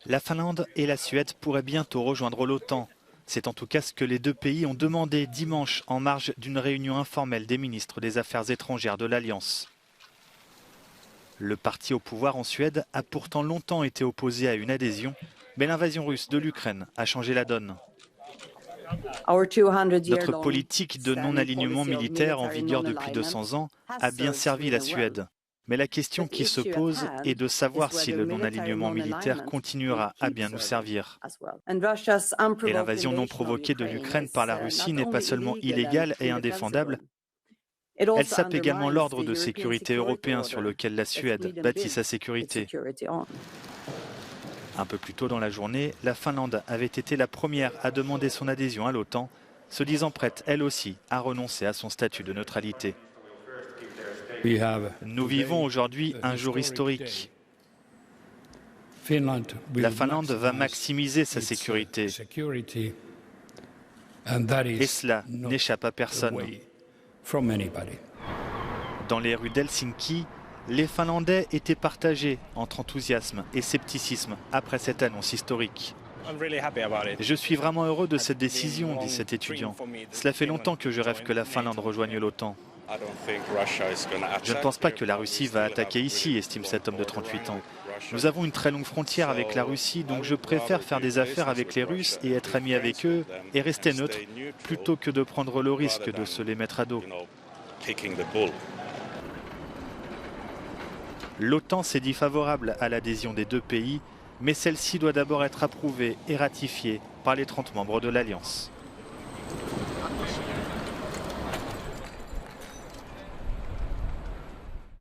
La Finlande et la Suède pourraient bientôt rejoindre l'OTAN. C'est en tout cas ce que les deux pays ont demandé dimanche en marge d'une réunion informelle des ministres des Affaires étrangères de l'Alliance. Le parti au pouvoir en Suède a pourtant longtemps été opposé à une adhésion, mais l'invasion russe de l'Ukraine a changé la donne. Notre politique de non-alignement militaire en vigueur depuis 200 ans a bien servi la Suède. Mais la question qui se pose est de savoir si le non-alignement militaire continuera à bien nous servir. Et l'invasion non provoquée de l'Ukraine par la Russie n'est pas seulement illégale et indéfendable, elle sape également l'ordre de sécurité européen sur lequel la Suède bâtit sa sécurité. Un peu plus tôt dans la journée, la Finlande avait été la première à demander son adhésion à l'OTAN, se disant prête, elle aussi, à renoncer à son statut de neutralité. Nous vivons aujourd'hui un jour historique. La Finlande va maximiser sa sécurité. Et cela n'échappe à personne. Dans les rues d'Helsinki, les Finlandais étaient partagés entre enthousiasme et scepticisme après cette annonce historique. Je suis vraiment heureux de cette décision, dit cet étudiant. Cela fait longtemps que je rêve que la Finlande rejoigne l'OTAN. Je ne pense pas que la Russie va attaquer ici, estime cet homme de 38 ans. Nous avons une très longue frontière avec la Russie, donc je préfère faire des affaires avec les Russes et être ami avec eux et rester neutre, plutôt que de prendre le risque de se les mettre à dos. L'OTAN s'est dit favorable à l'adhésion des deux pays, mais celle-ci doit d'abord être approuvée et ratifiée par les 30 membres de l'Alliance.